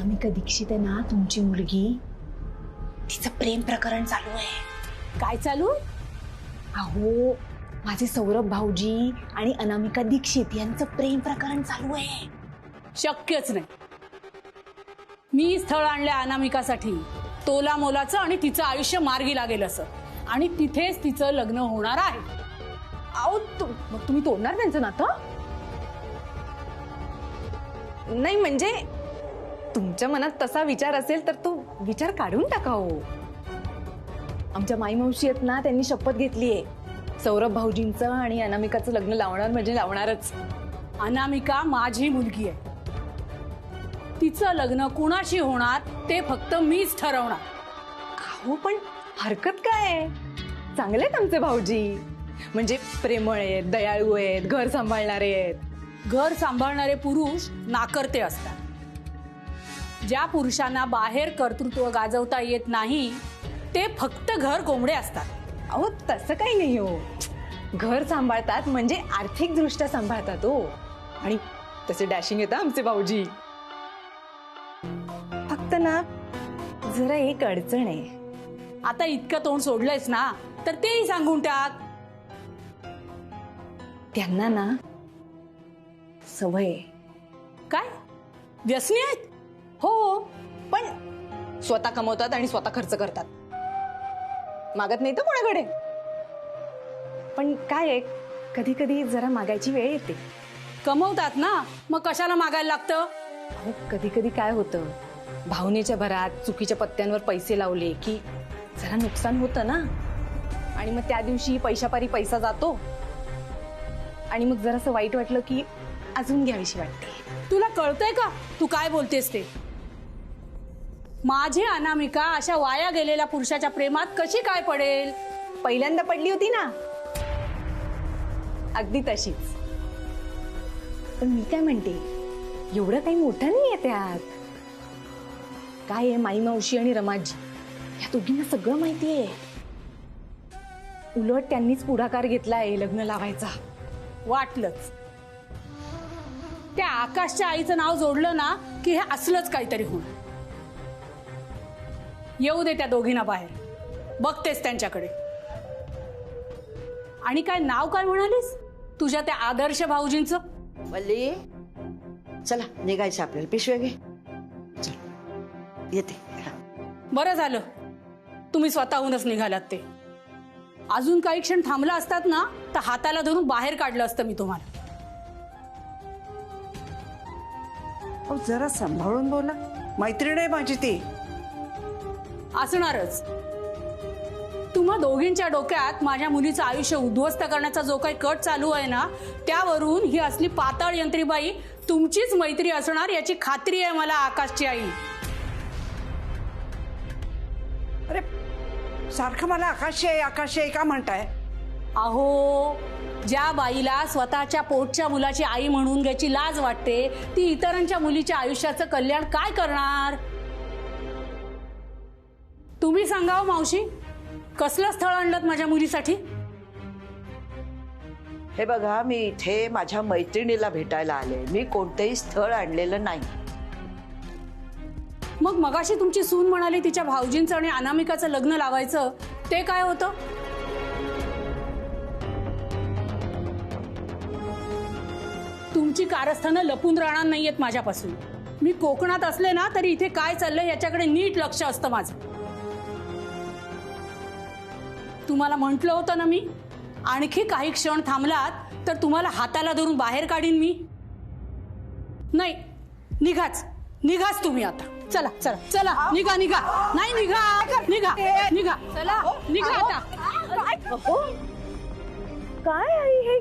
अनामिका दीक्षित आहे ना तुमची मुलगी, तिचं प्रेम प्रकरण चालू आहे. काय चालू? अहो माझे सौरभ भाऊजी आणि अनामिका दीक्षित यांचं प्रेम प्रकरण चालू आहे. शक्यच नाही. मी स्थळ आणल्या अनामिकासाठी, तोला मोलाचं आणि तिचं आयुष्य मार्गी लागेल असं, आणि तिथेच तिचं लग्न होणार आहे. अहो मग तुम्ही तोडणार त्यांचं नातं? नाही म्हणजे तुमच्या मनात तसा विचार असेल तर तो विचार काढून टाका हो. आमच्या माई मावशी आहेत ना, त्यांनी शपथ घेतलीये सौरभ भाऊजींचं आणि अनामिकाचं लग्न लावणार म्हणजे लावणारच. अनामिका माझी मुलगी आहे. तिचं लग्न कुणाशी होणार ते फक्त मीच ठरवणार. अहो पण हरकत काय आहे? चांगले आहेत आमचे भाऊजी, म्हणजे प्रेमळ आहेत, दयाळू आहेत, घर सांभाळणारे आहेत. घर सांभाळणारे पुरुष नाकर्ते असतात. ज्या पुरुषांना बाहेर कर्तृत्व गाजवता येत नाही ते फक्त घर कोंबडे असतात. अहो तसं काही नाही हो, घर सांभाळतात म्हणजे आर्थिक दृष्ट्या सांभाळतात हो. आणि तसे डॅशिंग येतात आमचे भाऊजी. फक्त ना जरा एक अडचण आहे. आता इतकं तोंड सोडलंयस ना तर तेही सांगून टाक. त्यांना ना सवय आहे. काय व्यसनी आहेत? हो पण स्वतः कमवतात आणि स्वतः खर्च करतात, मागत नाही तर कोणाकडे. पण काय आहे, कधी कधी जरा मागायची वेळ येते. कमवतात ना, मग कशाला मागायला लागतं? अहो कधी कधी काय होतं, भावनेच्या भरात चुकीच्या पत्त्यांवर पैसे लावले की जरा नुकसान होतं ना, आणि मग त्या दिवशी पैशापारी पैसा जातो आणि मग जरासं वाईट वाटलं की अजून घ्यावीशी वाटते. तुला कळतंय का तू काय बोलतेस ते? माझी अनामिका अशा वाया गेलेल्या पुरुषाच्या प्रेमात कशी काय पडेल? पहिल्यांदा पडली होती ना, अगदी तशीच. पण मी काय म्हणते, एवढं काही मोठं नाही आहे त्यात. काय आहे, माई मावशी आणि रमाजी या दोघींना सगळं माहिती आहे. उलट त्यांनीच पुढाकार घेतलाय लग्न लावायचा. वाटलंच. त्या आकाशच्या आईचं नाव जोडलं ना की हे असलंच काहीतरी होणार. येऊ दे त्या दोघींना बाहेर, बघतेस त्यांच्याकडे. आणि काय नाव काय म्हणालीस तुझ्या त्या आदर्श भाऊजींचं? वल्ली चला निघायचं आपल्याला, पिशव्या घे. चल येते. बरं झालं तुम्ही स्वतःहूनच निघालात. ते अजून काही क्षण थांबला असतात ना तर हाताला धरून बाहेर काढलं असतं मी तुम्हाला. जरा सांभाळून बोला, मैत्रीण आहे माझी ती. असणारच. तुम्हा दोघींच्या डोक्यात माझ्या मुलीचं आयुष्य उद्ध्वस्त करण्याचा जो काही कट चालू आहे ना, त्यावरून ही असली पाताळ यंत्रीबाई तुमचीच मैत्री असणार याची खात्री आहे मला, आकाशची आई. अरे सारखं मला आकाशी आहे का म्हणताय? अहो ज्या बाईला स्वतःच्या पोटच्या मुलाची आई म्हणून घ्यायची लाज वाटते ती इतरांच्या मुलीच्या आयुष्याचं कल्याण काय करणार? तुम्ही सांगावं मावशी, कसलं स्थळ आणलं माझ्या मुलीसाठी? हे बघा, मी इथे माझ्या मैत्रिणीला भेटायला आले, मी कोणतेही स्थळ आणलेलं नाही. मग मगाशी तुमची सून म्हणाली तिच्या भाऊजींचं आणि अनामिकाचं लग्न लावायचं, ते काय होतं? तुमची कारस्थानं लपून राहणार नाहीयेत माझ्यापासून. मी कोकणात असले ना तरी इथे काय चाललंय याच्याकडे नीट लक्ष असतं माझं. तुम्हाला म्हटलं होतं ना मी, आणखी काही क्षण थांबलात तर तुम्हाला हाताला धरून बाहेर काढीन मी. नाही, निघाच तुम्ही आता. चला चला चला, निघा. नाही निघा चला, निघा आता. काय आई हे?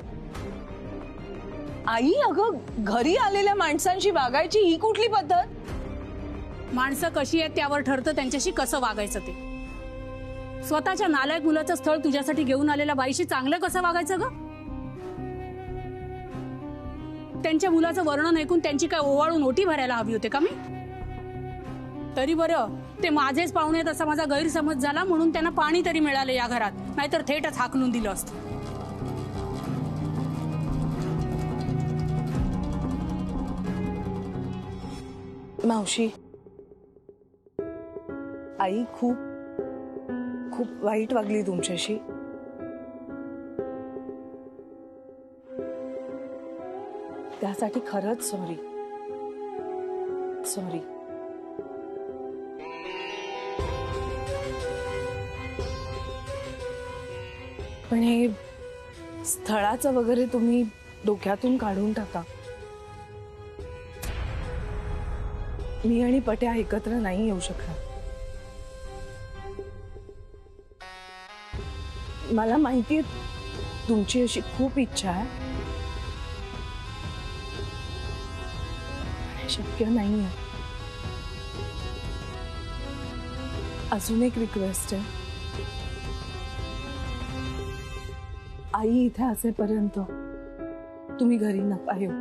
आई अगं, घरी आलेल्या माणसांशी वागायची ही कुठली पद्धत? माणसं कशी आहेत त्यावर ठरतं त्यांच्याशी कसं वागायचं ते. स्वतःच्या नालायक मुलाचं स्थळ तुझ्यासाठी घेऊन आलेल्या बाईशी चांगलं कसं वागायचं ग? त्यांच्या मुलाचं वर्णन ऐकून त्यांची काय ओवाळून ओटी भरायला हवी होते का मी? तरी बरं ते माझेच पाहुणे आहेत असा माझा गैरसमज झाला म्हणून त्यांना पाणी तरी मिळालं या घरात, नाहीतर थेटच हाकलून दिलं असतं. मावशी, आई खूप खूप वाईट वागली तुमच्याशी. त्यासाठी खरंच सॉरी. सॉरी. पण हे स्थळाचं वगैरे तुम्ही डोक्यातून काढून टाका. मी आणि पट्या एकत्र नाही येऊ शकणार. मला माहितीये तुमची अशी खूप इच्छा आहे, शक्य नाहीये. अजून एक रिक्वेस्ट आहे. आई इथे असेपर्यंत तुम्ही घरी नका येऊ.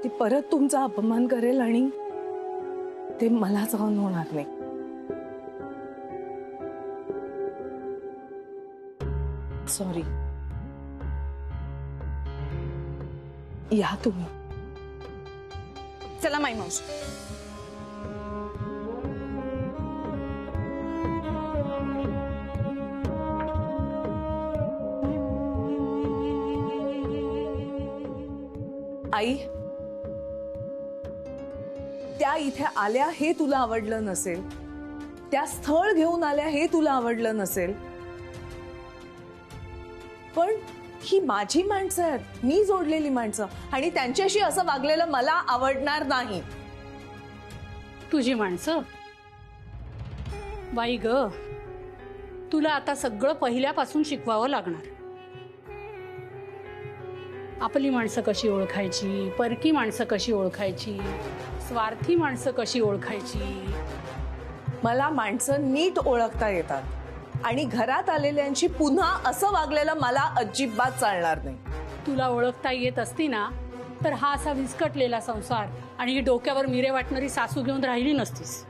ती परत तुमचा अपमान करेल आणि ते मला सहन होणार नाही. सॉरी. या तुम्ही. चला माई मावशी. आई, त्या इथे आल्या हे तुला आवडलं नसेल, त्या स्थळ घेऊन आल्या हे तुला आवडलं नसेल, पण ही माझी माणसं आहेत, मी जोडलेली माणसं, आणि त्यांच्याशी असं वागलेलं मला आवडणार नाही. तुझी माणसं? बाई ग, तुला आता सगळं पहिल्यापासून शिकवावं लागणार. आपली माणसं कशी ओळखायची, परकी माणसं कशी ओळखायची, स्वार्थी माणसं कशी ओळखायची. मला माणसं नीट ओळखता येतात आणि घरात आलेल्यांची पुन्हा असं वागलेलं मला अजिबात चालणार नाही. तुला ओळखता येत असती ना तर हा असा विस्कटलेला संसार आणि ही डोक्यावर मिरे वाटणारी सासू घेऊन राहिली नसतीस.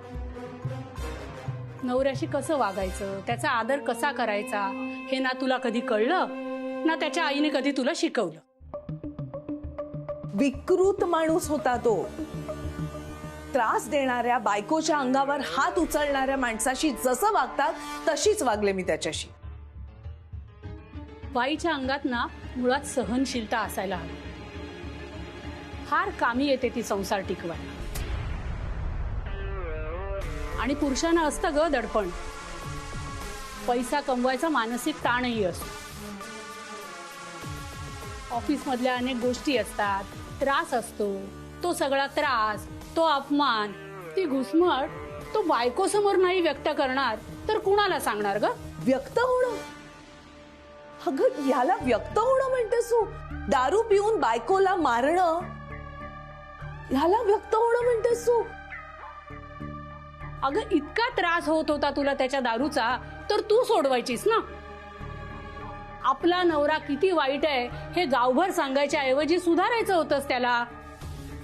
नवऱ्याशी कसं वागायचं, त्याचा आदर कसा करायचा हे ना तुला कधी कळलं ना त्याच्या आईने कधी तुला शिकवलं. विकृत माणूस होता तो. त्रास देणाऱ्या, बायकोच्या अंगावर हात उचलणाऱ्या माणसाशी जसं वागतात तशीच वागले मी त्याच्याशी. बाईच्या अंगात ना मुळात सहनशीलता असायला हवी. फार कामी येते ती संसार टिकवायला. आणि पुरुषांना असतं ग दडपण. पैसा कमवायचा मानसिक ताणही असतो. ऑफिस मधल्या अनेक गोष्टी असतात, त्रास असतो. तो सगळा त्रास, तो अपमान, ती घुसमट तो बायको समोर नाही व्यक्त करणार तर कुणाला सांगणार ग? व्यक्त होणं? अगं याला व्यक्त होणं म्हणतेस तू? दारू पिऊन बायकोला मारणं ह्याला व्यक्त होणं म्हणतेस तू? अगं इतका त्रास होत होता तुला त्याच्या दारूचा तर तू सोडवायचीस ना. आपला नवरा किती वाईट आहे हे गावभर सांगायच्या ऐवजी सुधारायचं होतंस त्याला.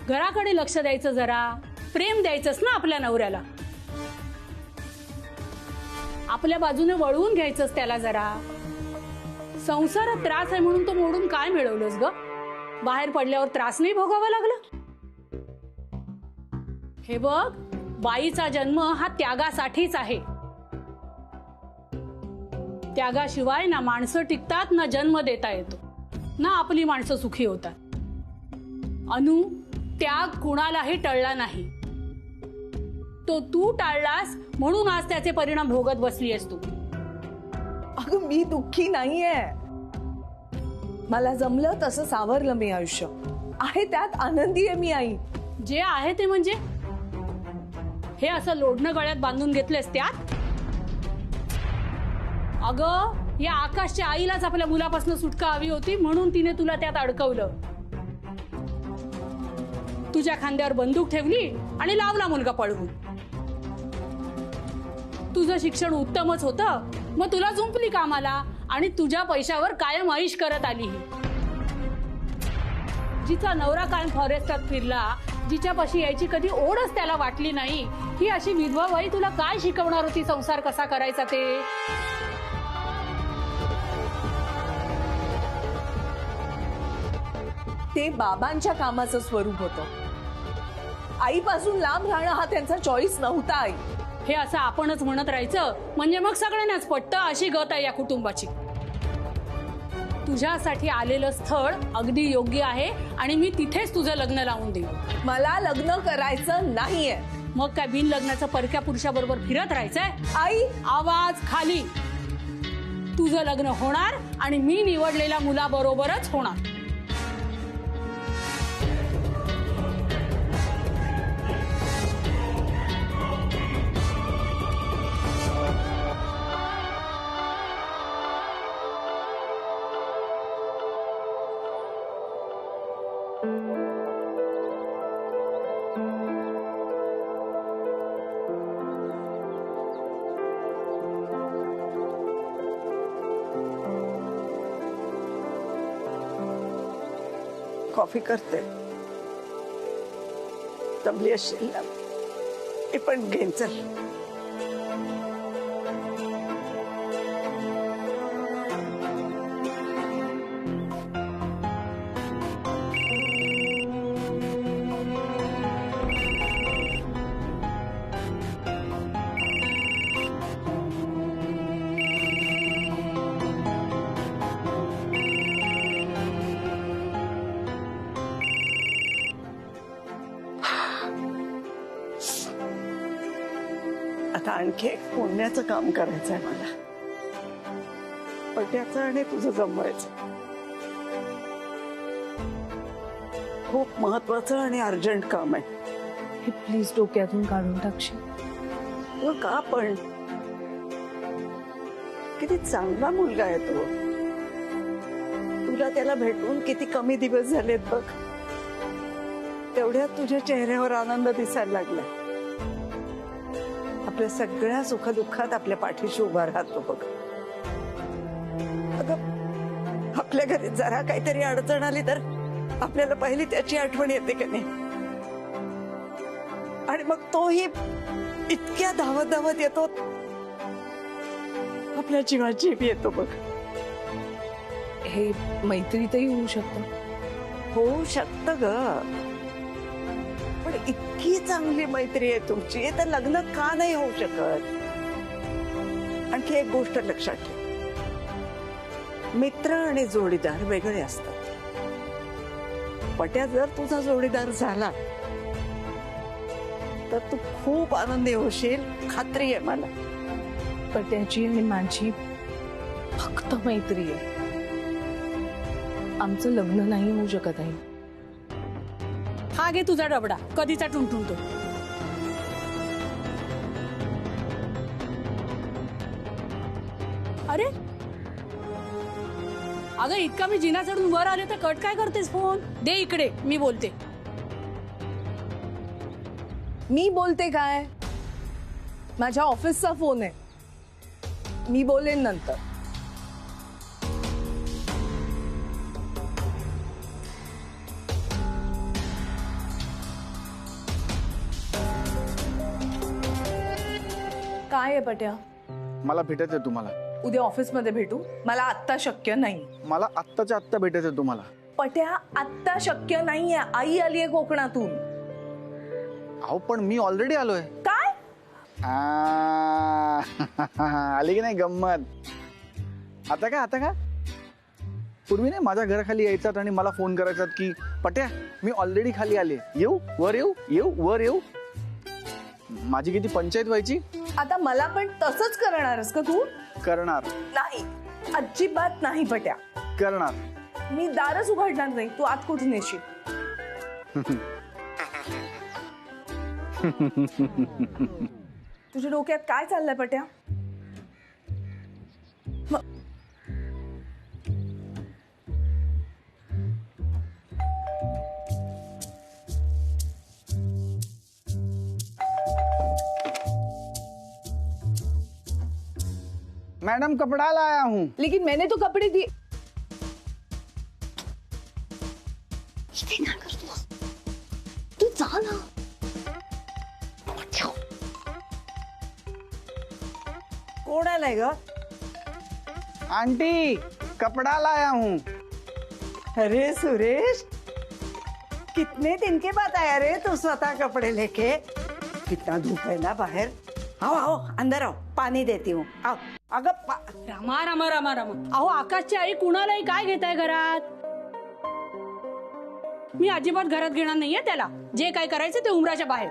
घराकडे लक्ष द्यायचं, जरा प्रेम द्यायचंस ना आपल्या नवऱ्याला. आपल्या बाजूने वळवून घ्यायचंस त्याला जरा. संसारात त्रास आहे म्हणून तो मोडून काय मिळवलंस ग? बाहेर पडल्यावर त्रास नाही भोगावा लागला? हे बघ, बाईचा जन्म हा त्यागासाठीच आहे. त्यागाशिवाय ना माणसं टिकतात, ना जन्म देता येतो, ना आपली माणसं सुखी होतात. अनु, त्याग कुणालाही टळला नाही. तो तू टाळलास म्हणून आज त्याचे परिणाम भोगत बसलीयस तू. अगं मी दुःखी नाहीये. मला जमलं तसं सावरलं मी आयुष्य. आहे त्यात आनंदी आहे मी आई. जे आहे ते म्हणजे हे असं लोढणं गळ्यात बांधून घेतलेस त्यात? अगं या आकाशच्या आईलाच आपल्या मुलापासून सुटका हवी होती म्हणून तिने तुला त्यात अडकवलं. तुझ्या खांद्यावर बंदूक ठेवली आणि लावला मुलगा पळवून. तुझं शिक्षण उत्तमच होतं, मग तुला जुंपली कामाला आणि तुझ्या पैशावर कायम आईश करत आली. जिचा नवरा कायम फॉरेस्टात फिरला, जिच्यापाशी यायची कधी ओढच त्याला वाटली नाही, ही अशी विधवा बाई तुला काय शिकवणार होती संसार कसा करायचा ते? ते बाबांच्या कामाचं स्वरूप होतं. आईपासून लांब राहणं हा त्यांचा चॉईस नव्हता आई. हे असं आपणच म्हणत राहायचं म्हणजे मग सगळ्यांनाच पटतं अशी गत आहे या कुटुंबाची. तुझ्यासाठी आलेलं स्थळ अगदी योग्य आहे आणि मी तिथेच तुझं लग्न लावून देईन. मला लग्न करायचं नाहीये. मग काय बिन लग्नाचं परक्या पुरुषाबरोबर फिरत राहायचंय? आई, आवाज खाली. तुझं लग्न होणार आणि मी निवडलेल्या मुलाबरोबरच होणार. कॉफी करते. दमली असशील ना, मी पण घेईन. चल. आता आणखी एक पुण्याचं काम करायचं आहे मला. पट्याचं आणि तुझं जमवायचं. खूप महत्वाचं आणि अर्जंट काम आहे. हे प्लीज डोक्यातून काढून टाकशील. मग का पण किती चांगला मुलगा आहे तो. तुला त्याला भेटून किती कमी दिवस झालेत बघ. तेवढ्यात तुझ्या चेहऱ्यावर आनंद दिसायला लागला. आपल्या सगळ्या सुखदुःखात आपल्या पाठीशी उभा राहतो बघ. अगं, आपल्या घरी जरा काहीतरी अडचण आली तर आपल्याला पहिली त्याची आठवण येते की नाही. आणि मग तोही इतक्या धावत धावत येतो. आपल्या जीवात जीव येतो बघ. हे मैत्रीतही होऊ शकतं. होऊ शकतं ग, पण इतकी चांगली मैत्री आहे तुमची तर लग्न का नाही होऊ शकत. आणखी एक गोष्ट लक्षात ठेव, मित्र आणि जोडीदार वेगळे असतात. पट्या जर तुझा जोडीदार झाला तर तू खूप आनंदी होशील, खात्री आहे मला. पट्याची आणि माझी फक्त मैत्री आहे. आमचं लग्न नाही होऊ शकत आहे. हा घे तुझा डबडा, कधीचा टुनटुनतो. अरे अगं, इतका मी जिना चढून वर आले तर कट काय करतेस फोन? दे इकडे, मी बोलते. मी बोलते काय? माझ्या ऑफिसचा फोन आहे. मी बोलेन नंतर. काय आहे पट्या? मला भेटायचंय तुम्हाला. उद्या ऑफिसमध्ये भेटू. मला आत्ता शक्य नाही. मला आत्ताच्या आत्ता भेटायचंय तुम्हाला. पट्या, आत्ता शक्य नाहीये. आई आलीये कोकणातून. अहो पण मी ऑलरेडी आलोय. काय? आली की नाही गंमत? आता का पूर्वी नाही माझ्या घराखाली यायचात आणि मला फोन करायचात की पट्या मी ऑलरेडी खाली आले, येऊ वर येऊ वर येऊ. माझी किती पंचायत व्हायची. आता मला पण तसंच करणारस का तू? करणार. नाही, अजिबात नाही पट्या. करणार. मी दारच उघडणार नाही. तू आत कुठून येशील? तुझ्या डोक्यात काय चाललंय पट्या? मैडम कपड़ा लाया हूँ. लेकिन मैंने तो कपड़े दिए. तू जा ना. कोण आलाय ग? आंटी कपड़ा लाया हूँ. अरे सुरेश, कितने दिन के बाद आया रे तू स्वतः कपड़े लेके? कितना धूप है ना बाहर. आओ आओ अंदर आओ, पानी देती हूँ. आओ. अगं रामा रामा रामा रामा, अहो आकाशची आई कुणालाही काय घेताय घरात? मी अजिबात घरात घेणार नाहीये त्याला. जे काय करायचं ते उमराच्या बाहेर.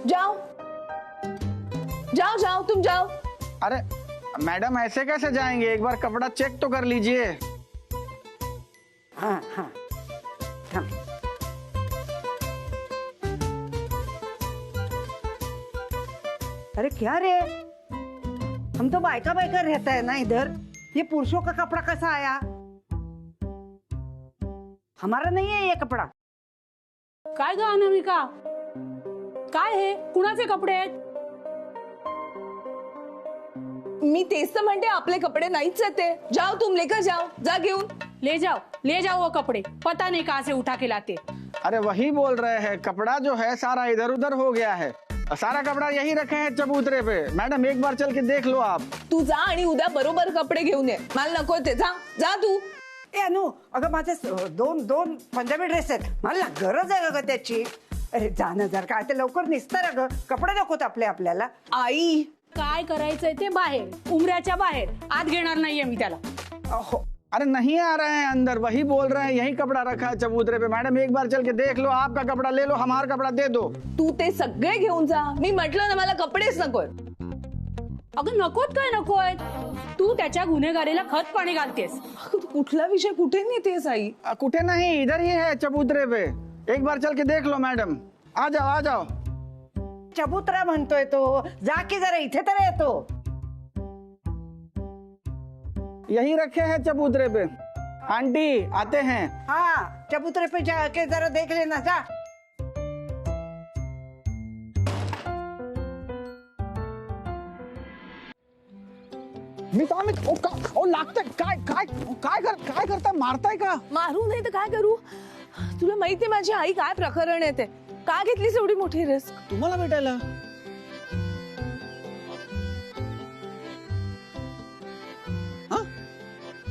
जाओ जाओ जाओ, तुम जाओ. अरे मैडम ऐसे कैसे जाएंगे, एक बार कपड़ा चेक तो कर लीजिए. हाँ हाँ हाँ. अरे क्या रे, हम तो बायका बायका रहता है ना इधर. ये पुरुषों का कपड़ा कैसा आया? हमारा नहीं है ये कपड़ा. काय ग अनामिका, काय हे कुणाचे कपडे आहेत? मी तेच तर म्हणते, आपले कपडे नाहीच आहेत ते. जाओ तुम लेकर जाओ, जा घेऊन. ले जाओ वो कपड़े. पता नहीं कहाँ से उठा के लाते. अरे वही बोल रहे हैं, कपड़ा जो है सारा इधर उधर हो गया है. सारा कपड़ा यही रखे हैं चबूतरे पे. मैडम एक बार चल के देख लो आप. तू जा आणि उद्या बरोबर कपडे घेऊन ये. मला नको ते. जा जा तू. ए अनु, अगं माझे दोन पंजाबी ड्रेस आहेत. मला गरज आहे अगं त्याची. अरे जाणं जर काय ते लवकर निसतं अगं. कपडे नकोत आपल्याला. आई काय करायचंय ते बाहेर, उमऱ्याच्या बाहेर. आत घेणार नाहीये मी त्याला. अहो अरे नहीं आ रहे हैं अंदर, वही बोल रहे हैं यही कपड़ा रखा है चबूतरे पे. मैडम एक बार चल के देख लो, आपका कपड़ा ले लो, हमारा कपड़ा दे दो. तू ते सगळे घेऊन जा. मी म्हटलं ना मला कपडेच नकोय. अगं नकोत काय नकोय, तू त्याच्या गुन्हेगारीला खत पाणी घालतेस. तू कुठला विषय कुठे नेतेस आई? कुठे नहीं, इधर ही है चबूतरे पे. एक बार चल के देख लो मैडम. आ जाओ आ जाओ. चबूतरा म्हणतोय तो. जा की जरा इथे तर येतो. यही रखे हैं चबूतरे पे. आंटी आते हैं. हाँ चबूतरे पे जाके जरा देख लेना. जा. ओ लागतंय काय काय काय काय करताय, मारताय का? मारू नाही तर काय करू? तुला माहितीये माझी आई काय प्रकरण आहे ते. का घेतलीस एवढी मोठी रिस्क? तुम्हाला भेटायला? हा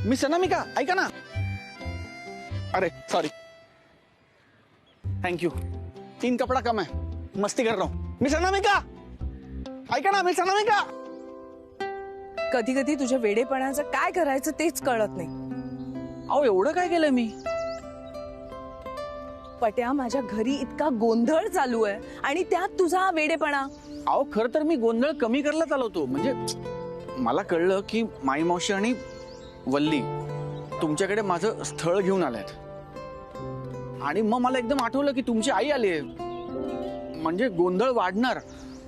मिस अनामिका ऐका ना. अरे सॉरी, थैंक यू. 3 कपड़ा कम है, मस्ती कर रहा हूँ. मिस अनामिका ऐका ना. मिस अनामिका, कधी कधी तुझ्या वेडेपणाचं काय करायचं तेच कळत नाही. अहो एवढं काय केलंय मी? पट्या, माझ्या घरी इतका गोंधळ चालू आहे आणि त्यात तुझा वेडेपणा. अहो खरं तर मी गोंधळ कमी करायला चालवतो. म्हणजे मला कळलं की माई मावशी आणि वल्ली तुमच्याकडे माझं स्थळ घेऊन आल्यात. आणि मग मला एकदम आठवलं की तुमची आई आली आहे, म्हणजे गोंधळ वाढणार,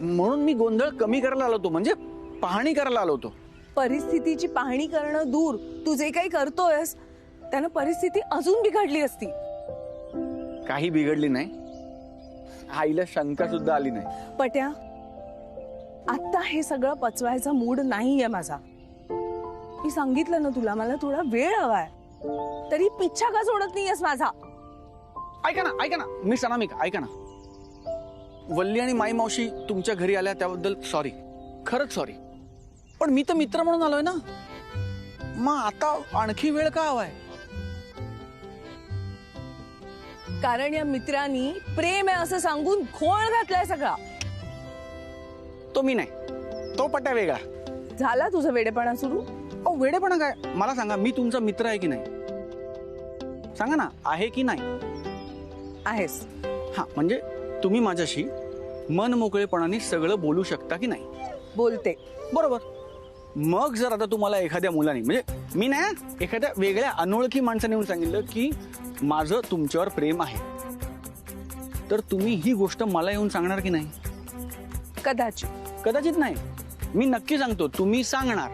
म्हणून मी गोंधळ कमी करायला आलो होतो. म्हणजे पाहणी करायला आलो होतो. परिस्थितीची पाहणी करणं दूर, तू जे काही करतोयस त्यानं परिस्थिती अजून बिघडली असती. काही बिघडली नाही. आईला शंका सुद्धा आली नाही. पट्या, आता हे सगळं पचवायचा मूड नाहीये माझा. मी सांगितलं ना तुला, मला थोडा वेळ हवाय. तरी पिच्छा का सोडत नाहीयेस माझा? ऐका ना मिस अनामिका ऐका ना. वल्ली आणि माई मावशी तुमच्या घरी आल्या त्याबद्दल सॉरी, खरंच सॉरी. पण मी तर मित्र म्हणून आलोय ना. मग आता आणखी वेळ का हवाय? कारण या मित्रांनी प्रेम आहे असं सांगून घोळ घातलाय सगळा. तो मी नाही, तो पट्या वेगळा. झाला तुझा वेडेपणा सुरू? अहो वेडेपणा काय? मला सांगा, मी तुमचा मित्र आहे की नाही? सांगा ना, आहे की नाही? आहेस. हा, म्हणजे तुम्ही माझ्याशी मन मोकळेपणाने सगळं बोलू शकता की नाही? बोलते. बरोबर. मग जर आता तुम्हाला एखाद्या मुलाने, म्हणजे मी नाही, एखाद्या वेगळ्या अनोळखी माणसाने येऊन सांगितलं की माझं तुमच्यावर प्रेम आहे, तर तुम्ही ही गोष्ट मला येऊन सांगणार की नाही? कदाचित नाही, मी नक्की सांगतो, तुम्ही सांगणार.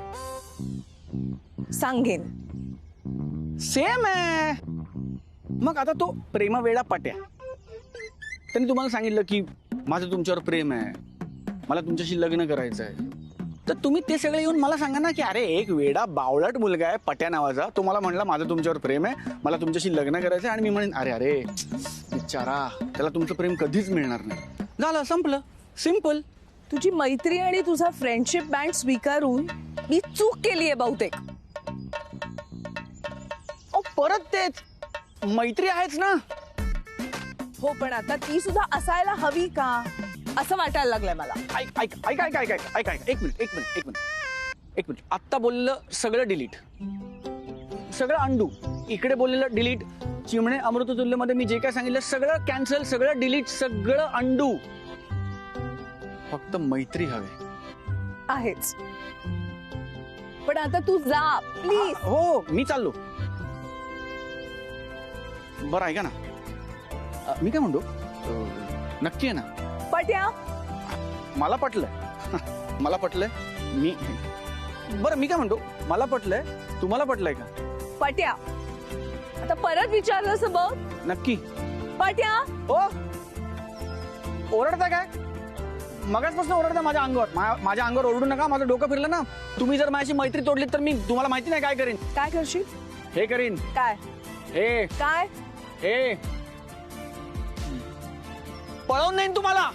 सांगेन. सेम आहे. मग आता तो प्रेमवेडा पट्या त्यांनी तुम्हाला सांगितलं की माझं तुमच्यावर प्रेम आहे, मला तुमच्याशी लग्न करायचं आहे, तर तुम्ही ते सगळे येऊन मला सांगा ना की अरे एक वेडा बावळट मुलगा आहे पट्या नावाचा, तो मला म्हणला माझं तुमच्यावर प्रेम आहे, मला तुमच्याशी लग्न करायचं आहे. आणि मी म्हणेन अरे अरे बिचारा, त्याला तुमचं प्रेम कधीच मिळणार नाही. झालं, संपलं, सिंपल. तुझी मैत्री आणि तुझा फ्रेंडशिप बँड स्वीकारून मी चूक केली आहे बहुतेक. परत तेच, मैत्री आहेच ना. हो पण आता ती सुद्धा असायला हवी का असं वाटायला लागलंय मला. ऐक ऐक ऐक ऐक ऐक ऐक ऐक ऐक एक मिनिट. आत्ता बोललेलं सगळं डिलीट, सगळं अंडू. इकडे बोललेलं डिलीट. चिमणे अमृततुल्यमध्ये मी जे काय सांगितलं सगळं कॅन्सल, सगळं डिलीट, सगळं अंडू. फक्त मैत्री हवे. आहेच पण आता तू जा प्लीज. हो मी चाललो. बरं ऐका ना, मी काय म्हणतो, नक्की आहे ना? पट्या मला पटलंय. मला पटलंय. बरं मी काय म्हणतो, मला पटलंय, तुम्हाला पटलंय का? पट्या आता परत विचारलं बघ. नक्की? पट्या हो. ओरडता काय? मगाचपासून ओरडता माझ्या अंगावर. माझ्या अंगावर ओरडू नका. माझं डोकं फिरलं ना. तुम्ही जर माझ्याशी मैत्री तोडली तर मी, तुम्हाला माहिती नाही काय करीन. काय करशील? हे करीन. काय हे काय हे पळवून नेईन तुम्हाला.